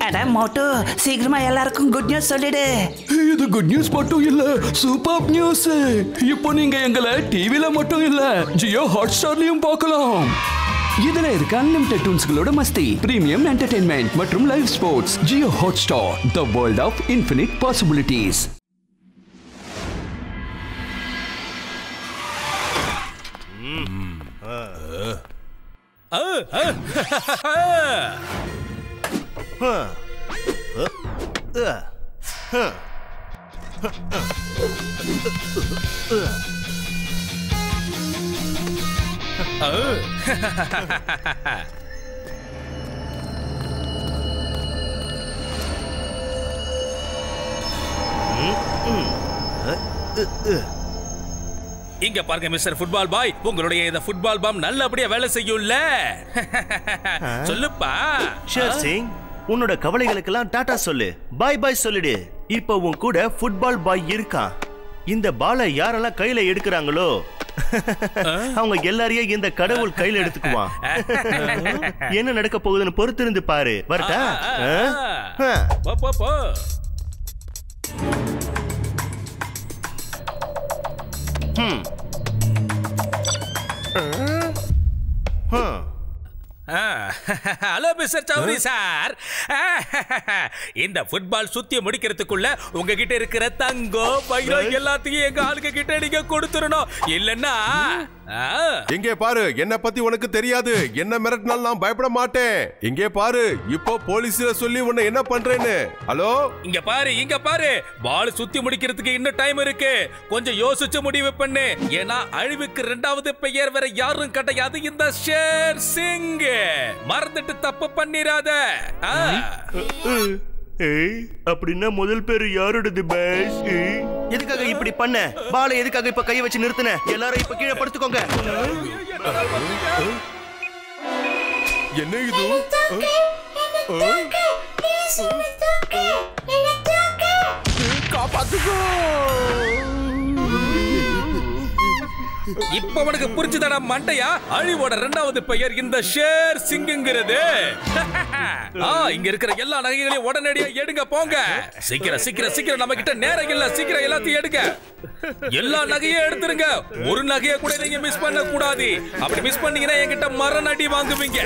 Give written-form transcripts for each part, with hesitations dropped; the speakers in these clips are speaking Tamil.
அட மோட்டு, சீக்கிரமா எல்லாருக்கும் குட் நியூஸ் சொல்லிடு. இது குட் நியூஸ் மட்டும் இல்ல, சூப்பர் நியூஸ். இப்போ நீங்க எங்களை டிவில மட்டும் இல்ல, ஜியோ ஹாட்ஸ்டார்லயும் பார்க்கலாம். இதுல இருக்க அன்லிமிட்டெட் டூன்ஸ்களோட மஸ்தி, பிரீமியம் என்டர்டெயின்மெண்ட் மற்றும் live sports. Jio Hotstar, the world of infinite possibilities. இங்க பாருங்க மிஸ்டர் ஃபுட்பால் பாய், உங்களுடைய இந்த ஃபுட்பால் பாம் நல்லபடியா வேலை செய்யும்ல? சொல்லுப்பா. ஷேர் சிங், உன்னோட கவலைகளுக்கெல்லாம் டாடா சொல்லு, பாய் பாய் சொல்லிடு. இப்போ உன் கூட ஃபுட்பால் பாய் இருக்கான். இந்த பாலை யாரெல்லாம் கையில எடுக்கிறாங்களோ அவங்க எல்லாரையும் இந்த கடவுள் கையில எடுத்துக்குவான். என்ன நடக்க போகுதுன்னு பொறுத்திருந்து பாரு. வரட்டா? ஹலோ மிஸ்டர் சௌரி சார், இந்த ஃபுட்பால் சுத்தி முடிக்கிறதுக்குள்ள உங்ககிட்ட இருக்கிற தங்கம் வைரம் எல்லாத்தையும் எங்க ஆளுங்க கிட்ட நீங்க கொடுத்துடணும். இல்லன்னா இங்கே பாரு, என்ன பத்தி உனக்கு தெரியாது. என்ன மிரட்டினாலும் நான் பயப்பட மாட்டேன். இங்கே பாரு, இப்போ போலீஸ்ல சொல்லி உன்னை என்ன பண்றேன்னு. ஹலோ, இங்க பாரு, இங்க பாரு, பால் சுத்தி முடிக்கிறதுக்கு இன்னும் டைம் இருக்கு. கொஞ்சம் யோசிச்சு முடிவு பண்ணு. ஏன்னா அழிவுக்கு இரண்டாவது பெயர் வேற யாரும் கிடையாது, இந்த ஷேர் சிங். மறந்துட்டு தப்பு பண்ணிராத. அப்படின்னா முதல் பேரு யாரோடது பாஸ்? எதுக்காக இப்படி பண்ண? பாலை எதுக்காக இப்ப கையை வச்சு நிறுத்தின? எல்லாரும் இப்ப கீழே படுத்துக்கோங்க. என்ன இது? காப்பாத்துக்கோ. இப்ப உனக்கு புரிஞ்சுதாடா மண்டையா? அழிவோட இரண்டாவது பெயர் இந்த ஷேர் சிங்ங்கிறது. இங்க இருக்கிற எல்லா நகைகளையும் உடனடியா எடுங்க, போங்க. சீக்கிரம் சீக்கிரம் சீக்கிரம், நம்ம கிட்ட நேரம் இல்ல. சீக்கிரம் எல்லாத்தையும் எடுங்க. எல்லா நகையும் எடுத்துருங்க. ஒரு நகையை கூட நீங்க மிஸ் பண்ண கூடாது. அப்படி மிஸ் பண்ணீங்கன்னா என்கிட்ட மரண அடி வாங்குவீங்க.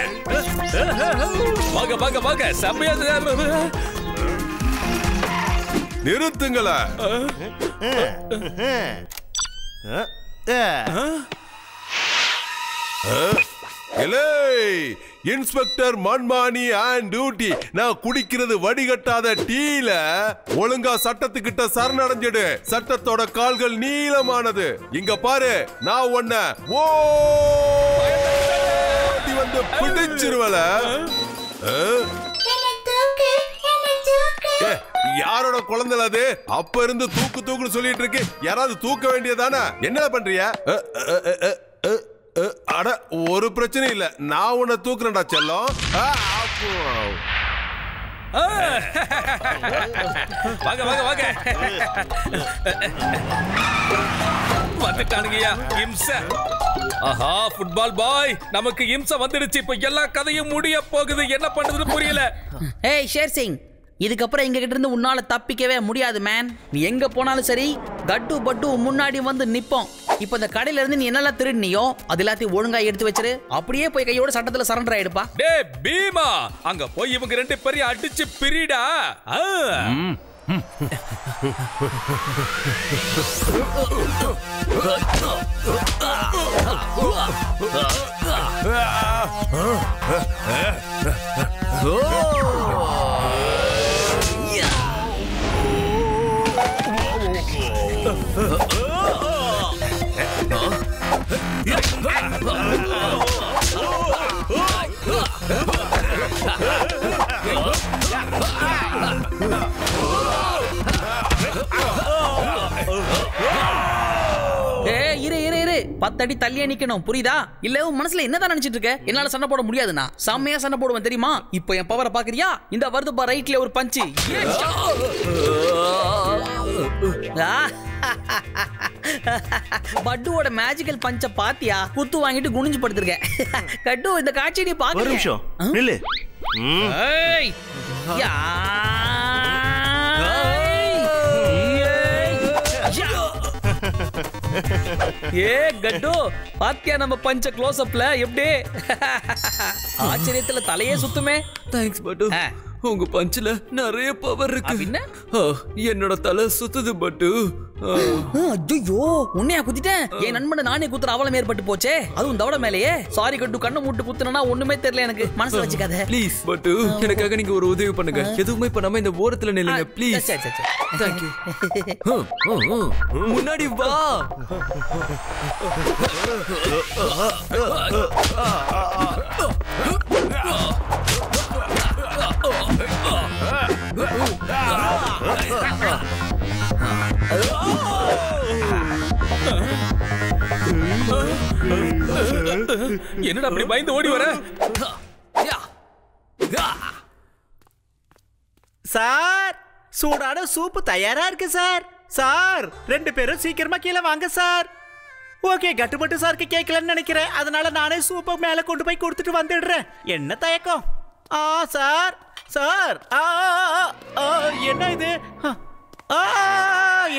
வாங்க வாங்க வாங்க. சபையா நிறுத்துங்களா. இன்ஸ்பெக்டர் மன்மானி அண்ட் டியூட்டி. நான் குடிக்கிறது வடிகட்டாத டீல ஒழுங்கா சட்டத்துக்கிட்ட சரணடைஞ்சிடு. சட்டத்தோட கால்கள் நீளமானது. இங்க பாரு, நான் உன்னை வந்து பிடிச்சிருவல. யாரோட குழந்தை அது? அப்ப இருந்து தூக்கு தூக்குன்னு சொல்லிட்டு இருக்கு. யாராவது தூக்க வேண்டியதானே? என்ன பண்றிய? அட, ஒரு பிரச்சனை இல்ல, நான் உன்னை தூக்குறேன்டா செல்லம். வாங்க வாங்க வாங்க. வந்துட்டானுங்கயா இம்சை. ஆஹா, ஃபுட்பால் பாய், நமக்கு இம்சை வந்துடுச்சு. இப்ப எல்லா கதையும் முடிய போகுது. என்ன பண்றதுன்னு புரியல. ஏய் ஷேர் சிங், இதுக்கப்புறம் எங்க கிட்ட இருந்து உன்னால தப்பிக்கவே முடியாது மேன். நீ எங்க போனாலும் சரி, கட்டு பட்டு முன்னாடி வந்து நிப்போம். இப்ப இந்த கடையில இருந்து நீ என்னெல்லாம் திருடினியோ அது எல்லாத்தையும் ஒழுங்கா எடுத்து வச்சிரு. அப்படியே போய் கையோட சட்டத்துல சரண்டர் ஆயிடுப்பா. டே பீமா, அங்க போய் இவங்க ரெண்டு பேரையும் அடிச்சு பிரிடா. பத்தடி தள்ளியே நிக்கணும், புரியுதா? இல்ல உன் மனசுல என்னதான் நினைச்சிட்டு இருக்க? என்னால சண்டை போட முடியாதுண்ணா. செம்மையா சண்டை போடுவேன் தெரியுமா? இப்போ என் பவரை பாக்குறியா? இந்த வருது பா, ரைட்ல ஒரு பஞ்சு. பட்டுவோட மேஜிக்கல் பஞ்ச பாத்தியா? குத்து வாங்கிட்டு குனிஞ்சு படுத்திருக்கேன். கட்டு, இந்த காட்சி நீ பாக்க. ஒரு நிமிஷம் நில்லு. யா ஏ கட்டு பாத்தியா நம்ம பஞ்ச க்ளோஸ் அப்ல எப்படி ஆச்சரியத்துல தலையே சுத்துமே. தேங்க்ஸ் பட்டு. உங்க பஞ்சில நிறைய பவர் இருக்கு. என்னோட தலை சுத்துது பட்டு. ஐயோ உன்னையா குத்திட்டேன். என் நண்பனை நானே குத்துற அவலம் ஏற்பட்டு போச்சே, அதுவும் தவட மேலேயே. சாரி கட்டு, கண்ணை மூட்டு குத்துனா ஒண்ணுமே தெரியல எனக்கு. மனசு வச்சுக்காத ப்ளீஸ் பட்டு. எனக்காக நீங்க ஒரு உதவி பண்ணுங்க. எதுவுமே பண்ணாம இந்த ஓரத்துல நில்லுங்க ப்ளீஸ். Thank you. முன்னாடி வா. என்னடா அப்படி பயந்து ஓடி வர? சார், சூடான சூப்பு தயாரா இருக்கு சார். சார், 2 பேரும் சீக்கிரமா கீழே வாங்க சார். ஓகே, கட்டுப்பட்டு சாருக்கு கேட்கலன்னு நினைக்கிறேன். அதனால நானே சூப்பை மேல கொண்டு போய் கொடுத்துட்டு வந்துடுறேன். என்ன தயக்கம்? சார் சார், என்ன இது?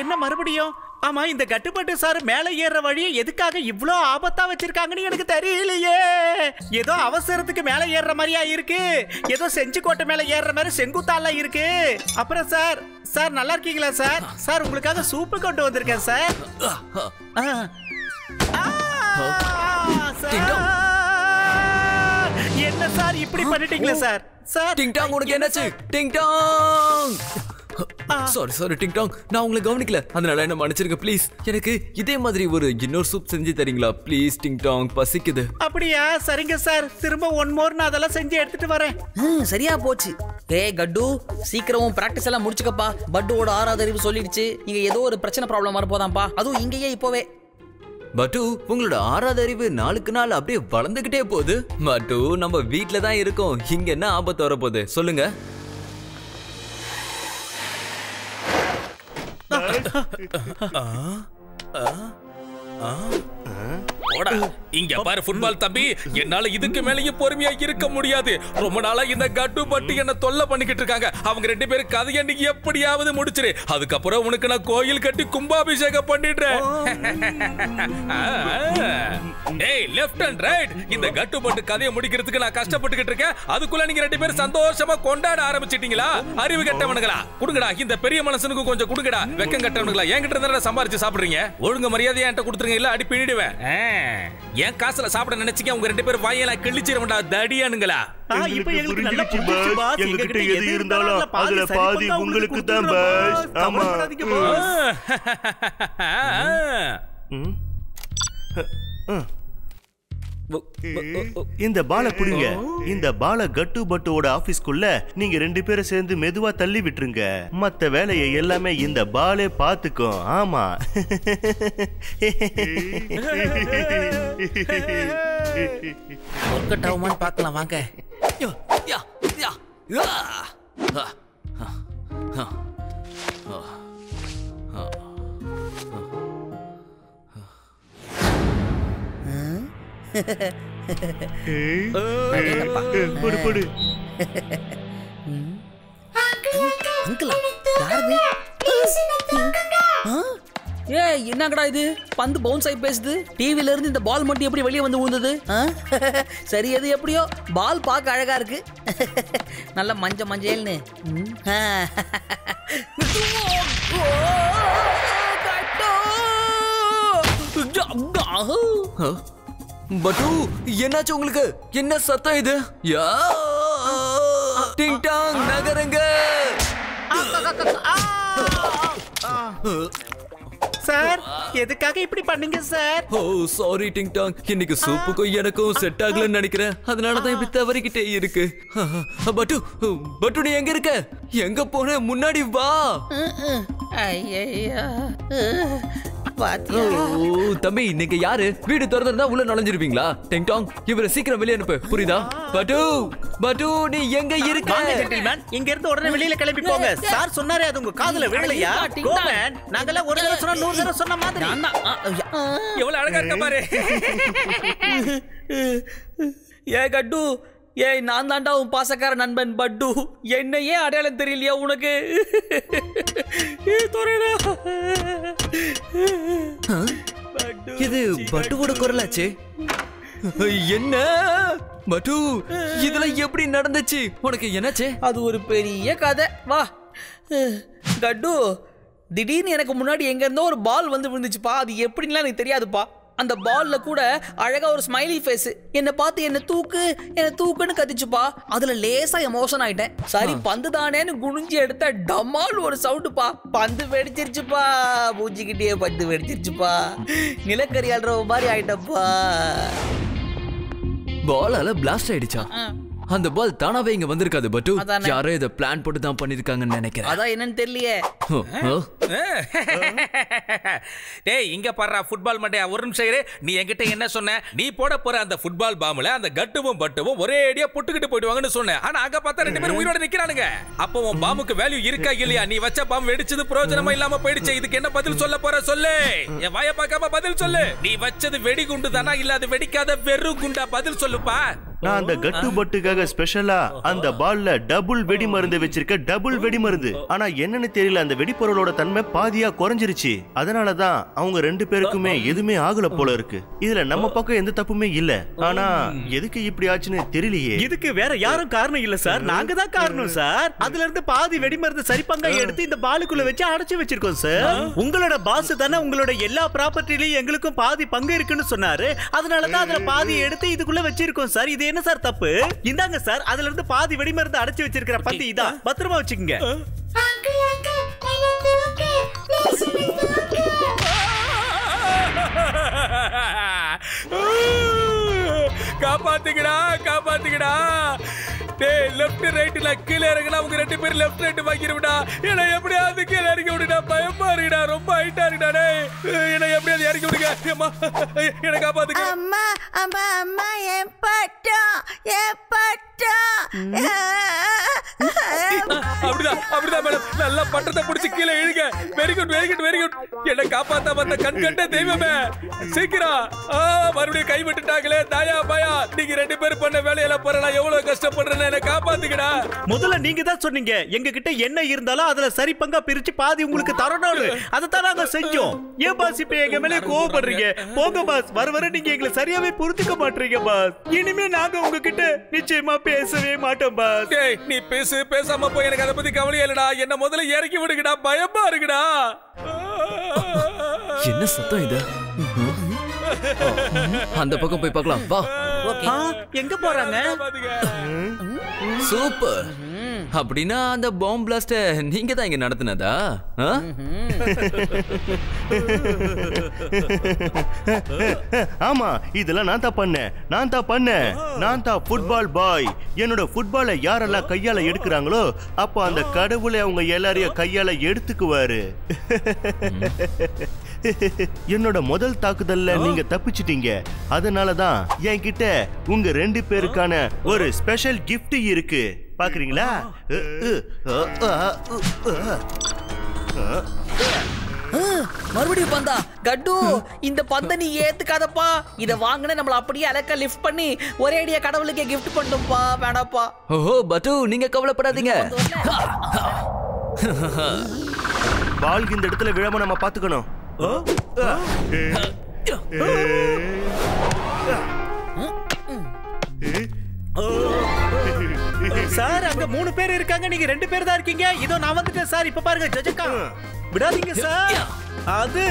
என்ன மறுபடியும்? ஆமா, இந்த கட்டுப்பட்டு சார் மேல ஏற வழியை எதுக்காக இவ்ளோ ஆபத்தா வச்சிருக்காங்கன்னு எனக்கு தெரியலையே. ஏதோ அவசரத்துக்கு மேல ஏறுற மாதிரியா இருக்கு. ஏதோ செஞ்சு கோட்டை மேல ஏறுற மாதிரி செங்குத்தால இருக்கு. அப்புறம் சார், சார் நல்லா இருக்கீங்களா சார்? சார், உங்களுக்காக சூப்பு கொண்டு வந்திருக்கேன் சார். என்ன சார் இப்படி பண்ணிட்டீங்களா சார்? சார், டிங் டாங், உனக்கு என்னாச்சு? டிங் டாங். சாரி டிங் டாங், நான் உங்களை கவனிக்கல. அதனால என்ன மன்னிச்சிருங்க ப்ளீஸ். எனக்கு இதே மாதிரி ஒரு இன்னொரு சூப் செஞ்சு தரீங்களா ப்ளீஸ்? டிங் டாங், பசிக்குது. அப்படியா? சரிங்க சார், திரும்ப 1 more நான் அதெல்லாம் செஞ்சு எடுத்துட்டு வரேன். சரியா போச்சு. ஏய் கட்டு, சீக்கிரமும் பிராக்டிஸ் எல்லாம் முடிச்சுக்கப்பா. பட்டுவோட 6வது அறிவு சொல்லிடுச்சு. இங்க ஏதோ ஒரு பிரச்சனை ப்ராப்ளம் வரப்போதாம்ப்பா, அதுவும் இங்கேயே இப்போவே. பட்டு, உங்களோட 6வது அறிவு நாளுக்கு நாள் அப்படியே வளர்ந்துகிட்டே போகுது. பட்டு, நம்ம வீட்ல தான் இருக்கோம். இங்க என்ன ஆபத்து வரப்போகுது சொல்லுங்க? இங்க பாரு ஃபுட்பால் தம்பி, என்னால இதுக்கு மேலேயும் பொறுமையா இருக்க முடியாது. ரொம்ப நாளா இந்த கட்டு பட்டு என்ன தொல்லை பண்ணிக்கிட்டு இருக்காங்க. அவங்க 2 பேரும் கதையை நீ எப்படியாவது முடிச்சிரு. அதுக்கப்புறம் உனக்கு நான் கோயில் கட்டி கும்பாபிஷேகம் பண்ணிடுறேன். ஏய் லெஃப்ட் அண்ட் ரைட், இந்த கட்டு பட்டு கதையை முடிக்கிறதுக்கு நான் கஷ்டப்பட்டுக்கிட்டு இருக்கேன். அதுக்குள்ள நீங்க 2 பேரும் சந்தோஷமா கொண்டாட ஆரம்பிச்சிட்டீங்களா? அறிவு கட்டவனுங்களா, குடுங்கடா. இந்த பெரிய மனுஷனுக்கு கொஞ்சம் குடுங்கடா. வெக்கம் கட்டவனுங்களா, என்கிட்ட இருந்தா சம்பாரிச்சு சாப்பிடுறீங்க. ஒழுங்கு மரியாதையா என்கிட்ட கொடுத்துருங்க, இல்ல அடி பின்னிடுவேன். என் காசுல சாப்பிட நினைச்சீங்க. உங்க 2 பேரும் வாயெல்லாம் கிழிச்சிரவண்டா தடியானுங்களா. இப்போ எங்களுக்கு நல்லா புரிஞ்சிச்சு பாஸ். எங்ககிட்ட எது இருந்தாலும் அதுல பாதி உங்களுக்கு தான் பாஸ். ஆமா. இந்த பாலை புடிங்க. இந்த பாலை கட்டு பட்டுவோட ஆபீஸ்க்குள்ள நீங்க 2 பேரும் சேர்ந்து மெதுவா தள்ளி விட்டுருங்க. மத்த வேலையை எல்லாமே இந்த பாலே பாத்துக்கும். ஆமா. ஒர்க் ஆகுமான்னு பார்க்கலாம் வாங்க. போடு. அங்கிளா, யாரு? ஏய் என்னங்கடா இது? பந்து பவுன்ஸ் ஆகி பேசுது. டிவில இருந்து இந்த பால் மட்டும் எப்படி வெளியே வந்து விழுந்தது? சரி, எது எப்படியோ பால் பார்க்க அழகா இருக்கு. நல்ல மஞ்சள்னு. பட்டு, என்னாச்சு உங்களுக்கு? என்ன சத்தம் இது? டிங் டாங், நகருங்க. சார், எதுக்காக இப்படி பண்ணீங்க சார்? ஓ சாரி டிங் டாங், இன்னைக்கு சூப்புக்கும் எனக்கும் செட் ஆகலன்னு நினைக்கிறேன். அதனாலதான் இப்படி தவறிக்கிட்டே இருக்கு. பட்டு, பட்டு நீ எங்க இருக்க? எங்க போன? முன்னாடி வா. ஐயா, தம்பி, நீங்க யாரு? வீடு திறந்திருந்தா உள்ள நுழைஞ்சிருப்பீங்களா? டிங் டாங், இவரை சீக்கிரம் வெளியே அனுப்பு, புரியுதா? பட்டு, பட்டு நீ எங்க இருக்க? ஜென்டில்மேன், இங்க இருந்து உடனே வெளியில கிளம்பி போங்க. சார் சொன்னாரே, அது உங்க காதுல விழலையா? கோமன், நாங்கெல்லாம் ஒரு தடவை சொன்னா 100 தடவை சொன்ன மாதிரி. எவ்வளவு அழகா இருக்க பாரு. ஏ கட்டு, ஏய் நான் தாண்டா உன் பாசக்கார நண்பன் பட்டு. என்னையே அடையாளம் தெரியலையா உனக்கு? இது பட்டுவோட குரலாச்சு. என்ன பட்டு, இதெல்லாம் எப்படி நடந்துச்சு? உனக்கு என்னாச்சு? அது ஒரு பெரிய கதை. வா கட்டு, திடீர்னு எனக்கு முன்னாடி எங்க இருந்தோ ஒரு பால் வந்து விழுந்துச்சுப்பா. அது எப்படின்லாம் எனக்கு தெரியாதுப்பா. அந்த பால்ல கூட அழகா ஒரு ஸ்மைலி ஃபேஸ். என்னை பார்த்து என்ன தூக்குன்னு கத்திச்சுப்பா. அதுல லேசா எமோஷன் ஆயிட்டேன். சரி பந்து தானேன்னு குனிஞ்சு எடுத்த டமால் ஒரு சவுண்டுப்பா. பந்து வெடிச்சிருச்சுப்பா. பூச்சிக்கிட்டே பந்து வெடிச்சிருச்சுப்பா. நிலக்கரி அல்ற மாதிரி ஆயிட்டப்பா. பாலால பிளாஸ்ட் ஆயிடுச்சா? அந்த பால் தானாவே இங்க வந்திருக்காது பட்டு. அதானே. யாரோ இத பிளான் போட்டு தான் பண்ணிருக்காங்கன்னு நினைக்கிறேன். அதான் என்னன்னு தெரியலையே. டேய் இங்க பாடுறா ஃபுட்பால் மண்டையா, ஒரு நிமிஷம் இரு. நீ என்கிட்ட என்ன சொன்ன? நீ போட போற அந்த ஃபுட்பால் பாம்புல அந்த கட்டுவும் பட்டுவும் ஒரே அடியா புட்டுக்கிட்டு போயிடுவாங்கன்னு சொன்ன. ஆனா அங்க பார்த்தா 2 பேரும் உயிரோட நிக்கிறானுங்க. அப்போ உன் பாம்புக்கு வேல்யூ இருக்கா இல்லையா? நீ வச்ச பாம்பு வெடிச்சது பிரயோஜனமா இல்லாம போயிடுச்சு. இதுக்கு என்ன பதில் சொல்ல போற? சொல்லு. என் வாயை பார்க்காம பதில் சொல்லு. நீ வச்சது வெடிகுண்டு தானா இல்ல அது வெடிக்காத வெறும் குண்டா? பதில் சொல்லுப்பா. நான் அந்த கட்டு பட்டுக்காக ஸ்பெஷலா அந்த பால்ல டபுள் வெடி மருந்து வச்சிருக்க. டபுள் வெடி மருந்து. ஆனா என்னன்னு தெரியல, அந்த வெடிப்பொருளோட தன்மை பாதியா குறைஞ்சிருச்சு. அதனாலதான் அவங்க 2 பேருக்குமே எதுவுமே ஆகல போல இருக்கு. இதுல நம்ம பக்கம் எந்த தப்புமே இல்ல. ஆனா எதுக்கு இப்படி ஆச்சுன்னு தெரியலையே. இதுக்கு வேற யாரும் காரணம் இல்ல சார், நாங்க தான் காரணம் சார். அதுல இருந்து பாதி வெடி மருந்து சரிப்பங்கா எடுத்து இந்த பாலுக்குள்ள வச்சு அடைச்சு வச்சிருக்கோம் சார். உங்களோட பாஸ் தானே உங்களோட எல்லா ப்ராப்பர்ட்டிலயும் எங்களுக்கும் பாதி பங்கு இருக்குன்னு சொன்னாரு. அதனாலதான் அதுல பாதி எடுத்து இதுக்குள்ள வச்சிருக்கோம் சார். இது என்ன சார் தப்பு? இந்தாங்க சார், அதுல இருந்து பாதி வெடி மருந்து அடைச்சு வச்சிருக்கிற பந்தி இதான், பத்திரமா வச்சுக்கோங்க. காப்பாத்துக்கடா காப்பாத்துக்கடா. டேய் லெஃப்ட் ரைட்ல கீழ இறங்கலாம். அவங்க 2 பேரும் லெஃப்ட் ரைட் வாங்கிருடா. என்ன எப்படியாவது கீழ இறக்கி விடுடா. பயமா இருக்குடா, ரொம்ப ஹைட்டா இருக்குடா. டேய் என்ன எப்படியாவது இறக்கி விடுங்க. அம்மா என்ன காப்பாத்துங்க. அம்மா அம்மா அம்மா என் பட்டா. அப்படிதான் மேடம். நல்லா பட்டத்தை புடிச்சு கீழே இழுங்க. Very good very good very good. என்ன காப்பாத்த வந்த கண்கண்ட தெய்வமே, சீக்கிரம். மறுபடியும் கை விட்டுட்டாங்களே. தாயா பாயா, நீங்க 2 பேரும் பண்ண வேலையெல்லாம் பாரு. நான் எவ்வளவு கஷ்டப்படுறேன்னு என்ன காப்பாத்துக்கடா. முதல்ல நீங்க தான் சொன்னீங்க எங்க கிட்ட என்ன இருந்தாலும் அதுல சரி பங்கா பிரிச்சு பாதி உங்களுக்கு தரணும்னு. அதைத்தான் நாங்க செஞ்சோம். ஏன் பாஸ் இப்ப எங்க மேலே கோவப்படுறீங்க? போங்க பாஸ், வர நீங்க எங்களை சரியாவே புரிஞ்சுக்க மாட்டீங்க பாஸ். இனிமே நாங்க உங்ககிட்ட நிச்சயமா பேசவே மாட்டோம் பாஸ். டேய் நீ பேசாம போய். எனக்கு அதை பத்தி கவலையே இல்லடா. என்ன முதல்ல இறக்கி விடுங்கடா. பயமா இருக்குடா. என்ன சத்தம் இது? அந்த பக்கம் போய் பார்க்கலாம் வா. எங்க போறாங்க? சூப்பர். அப்படின்னா அந்த பாம்பு பிளாஸ்ட நீங்க தான் இங்க நடத்துனதா? ஆமா, இதெல்லாம் நான் தான் ஃபுட்பால் பாய். என்னோட ஃபுட்பாலை யாரெல்லாம் கையால எடுக்கிறாங்களோ அப்போ அந்த கடவுளை அவங்க எல்லாரையும் கையால எடுத்துக்குவாரு. என்னோட முதல் தாக்குதல்ல நீங்க தப்பிச்சிட்டீங்க. அதனாலதான் என்கிட்ட உங்க 2 பேருக்கான ஒரு ஸ்பெஷல் கிஃப்ட் இருக்கு. பாக்குறீங்களா? மறுபடியும் பந்தா. கட்டு, இந்த பந்தை நீ ஏத்துக்காதப்பா. இத வாங்கின நம்மள அப்படியே அலக்க லிஃப்ட் பண்ணி ஒரே அடியா கடவுளுக்கே கிஃப்ட் பண்ணிட்டோம்ப்பா. வேணாப்பா. ஓஹோ பட்டு, நீங்க கவலைப்படாதீங்க. பால் இந்த இடத்துல விழாம நம்ம பாத்துக்கணும். சார் அங்க 3 பேர் இருக்காங்க, நீங்க 2 பேர் தான் இருக்கீங்க. இதோ நான் வந்துட்டேன் சார். இப்ப பாருங்க ஜஜக்கா, விடாதீங்க சார். அது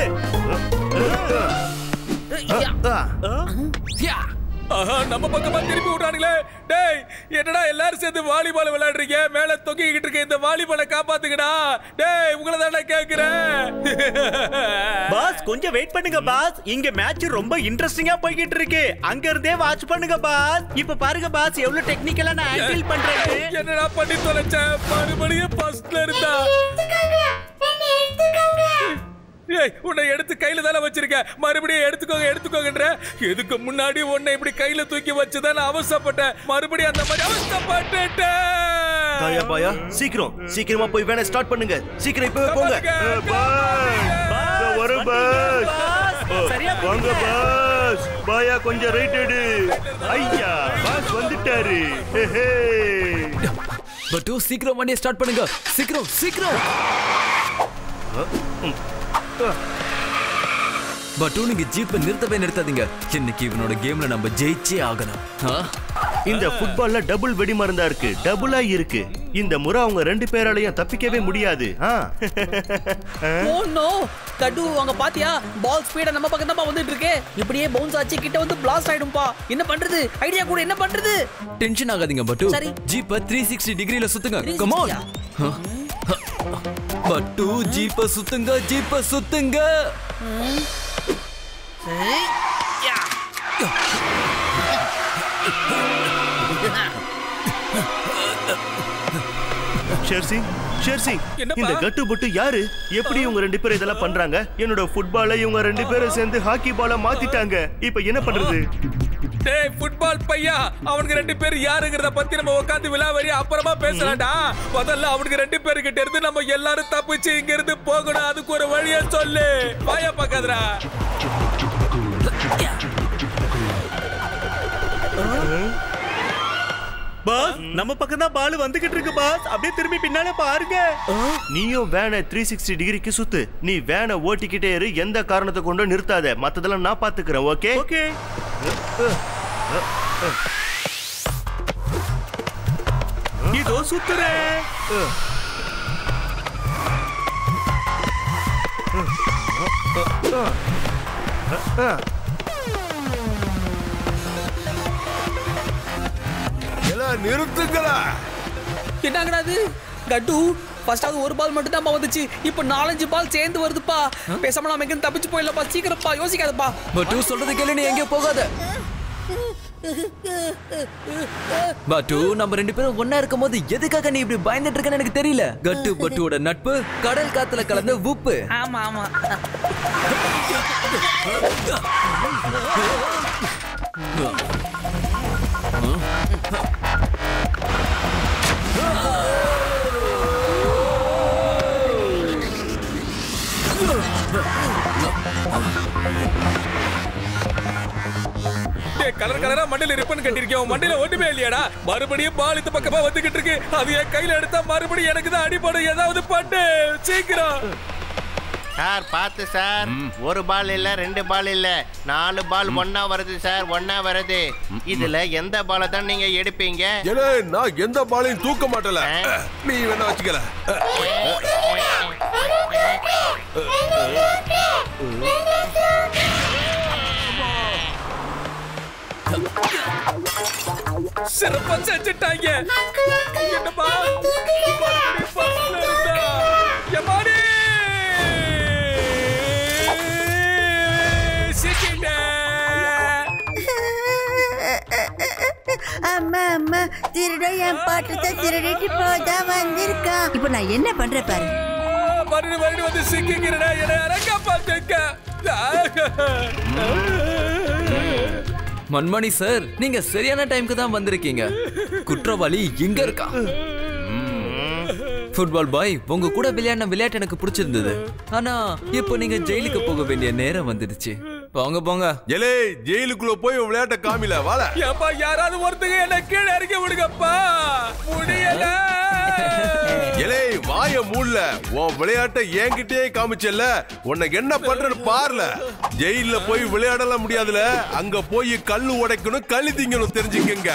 நம்ம பக்கமா திருப்பி விடுறானுங்களே. டேய் என்னடா எல்லாரும் சேர்ந்து வாலிபால் விளையாடுறீங்க? மேல தொங்கிக்கிட்டு இருக்க இந்த வாலிபாலை காப்பாத்துக்கடா. டேய் உங்களை தானே கேக்குறேன். பாஸ் கொஞ்சம் வெயிட் பண்ணுங்க பாஸ். இங்க மேட்ச் ரொம்ப இன்ட்ரெஸ்டிங்கா போய்கிட்டு இருக்கு. அங்க இருந்தே வாட்ச் பண்ணுங்க பாஸ். இப்ப பாருங்க பாஸ் எவ்வளவு டெக்னிக்கலா நான் ஹேண்டில் பண்றேன். என்னடா பண்ணி தொலைச்சேன். மறுபடியும் ஃபர்ஸ்ட்ல இருந்தா. உன்னை எடுத்து கையில தானே வச்சிருக்க. மறுபடியும் எடுத்துக்கோங்கன்ற. இதுக்கு முன்னாடி உன்னை இப்படி கையில தூக்கி வச்சுதான் அவசரப்பட்டேன். மறுபடியும் அந்த மாதிரி அவசரப்பட்டுட்டேன். சீக்கிரமா போய் வேணா ஸ்டார்ட் பண்ணுங்க. சீக்கிரம் இப்பவே போங்க. சரியா வாங்க பாஸ். பாயா கொஞ்சம் ரைட் எடு. ஐயா பாஸ் வந்துட்டாரு. பட்டு சீக்கிரம் வண்டியை ஸ்டார்ட் பண்ணுங்க. சீக்கிரம் சீக்கிரம். பட்டு நீங்க ஜீப்பை நிறுத்தாதீங்க. இன்னைக்கு இவனோட கேம்ல நம்ம ஜெயிச்சே ஆகணும். இந்த ஃபுட்பால்ல டபுள் வெடி மருந்தா இருக்கு, டபுளா இருக்கு. இந்த முறை அவங்க 2 பேராலையும் தப்பிக்கவே முடியாது. ஓ நோ கட்டு, அங்க பாத்தியா பால் ஸ்பீடா நம்ம பக்கம் தான் வந்துட்டு இருக்கு. இப்படியே பவுன்ஸ் ஆச்சு கிட்ட வந்து பிளாஸ்ட் ஆயிடும்பா. என்ன பண்றது? ஐடியா கூட என்ன பண்றது? டென்ஷன் ஆகாதீங்க பட்டு. சரி. ஜீப்பை 360 டிகிரில சுத்துங்க. Come on. பட்டு ஜீப்பை சுத்துங்க, ஜீப்பை சுத்துங்க. ஷேர்சிங், இந்த கட்டு பட்டு யாரு? எப்படி இவங்க 2 பேரும் இதெல்லாம் பண்றாங்க? என்னோட ஃபுட்பாலை இவங்க 2 பேரும் சேர்ந்து ஹாக்கி பால மாத்திட்டாங்க. இப்போ என்ன பண்றது? டேய் ஃபுட்பால் பையா, அவனுக்கு 2 பேர் யாருங்கறத பத்தி நம்ம உட்கார்ந்து விலாவரி அப்புறமா பேசலாம்டா. முதல்ல அவனுக்கு 2 பேர் கிட்ட இருந்து நம்ம எல்லாரும் தப்பிச்சு இங்க இருந்து போகணும். அதுக்கு ஒரு வழியை சொல்லு. வாயா பக்காதடா. பாஸ், நம்ம பக்கம் தான் பால் வந்துகிட்டு இருக்கு பாஸ். அப்படியே திரும்பி பின்னால பாருங்க. நீயும் வேனை 360 டிகிரிக்கு சுத்து. நீ வேனை ஓட்டிக்கிட்டே இரு, எந்த காரணத்தை கொண்டு நிறுத்தாத. மத்ததெல்லாம் நான் பாத்துக்கிறேன். Okay okay. இதோ சுத்துறேன். எல்லாம் நிறுத்துங்களா. என்னங்கடா இது? கட்டு ஃபர்ஸ்டாவது ஒரு பால் மட்டும் தான் வந்துச்சு. இப்போ 4-5 பால் சேர்ந்து வருதுப்பா. பேசாம நாம எங்க தப்பிச்சு போயிடலாம்ப்பா. சீக்கிரம்ப்பா, யோசிக்காதப்பா. பட்டு சொல்றது கேளு, நீ எங்கேயும் போகாத. பட்டு நம்ம 2 பேரும் ஒண்ணா இருக்கும்போது எதுக்காக நீ இப்படி பயந்துட்டு இருக்கன்னு எனக்கு தெரியல. கட்டு பட்டுவோட நட்பு கடல் காத்துல கலந்த உப்பு. ஆமா ஆமா. கலர் கலரா மண்டையில ரிப்பன் கட்டிருக்கேன். மண்டையில ஒண்ணுமே இல்லையாடா? மறுபடியும் பால் இந்த பக்கமா வந்துகிட்டு இருக்கு. அது என் கையில எடுத்தா மறுபடியும் எனக்கு தான் அடிபடும். ஏதாவது பண்ணு சீக்கிரம். சார் பார்த்து சார். ஒரு பால் இல்ல, 2 பால் இல்ல, 4 பால் ஒன்னா வருது சார். ஒன்னா வருது. இதுல எந்த பாலை தான் நீங்க எடுப்பீங்க? ஏலே, நான் எந்த பாலையும் தூக்க மாட்டல. நீ வேணா வச்சுக்கல. சிறப்பா செஞ்சுட்டாங்க. என்னப்பா எமாடி அம்மா அம்மா, திருட என் பாட்டத்தை திருடிட்டு போதான் வந்திருக்கான். இப்போ நான் என்ன பண்றேன் பாரு. மறுபடியும் வந்து சிக்கிக்கிறடா. என்னை அரங்கா பார்த்துக்க. மன்மணி சார், நீங்க சரியான டைம்க்கு தான் வந்திருக்கீங்க. குற்றவாளி இங்க இருக்கா. ஃபுட்பால் பாய், உங்க கூட விளையாடின விளையாட்டு எனக்கு பிடிச்சிருந்தது. ஆனா இப்போ நீங்க ஜெயிலுக்கு போக வேண்டிய நேரம் வந்துடுச்சு. போங்க போங்க. ஏலே, ஜெயிலுக்குள்ள போய் விளையாட்ட காமில வாழ. ஏப்பா, யாராவது ஒருத்தங்க என்ன கீழே இறக்கி விடுங்கப்பா. முடியல. ஏலே, வாய மூடல. உன் விளையாட்டை என்கிட்டயே காமிச்சல. உனக்கு என்ன பண்றன்னு பாருல. ஜெயில போய் விளையாடலாம் முடியாதுல. அங்க போய் கல்லு உடைக்கணும், களி திங்கணும். தெரிஞ்சுக்கங்க.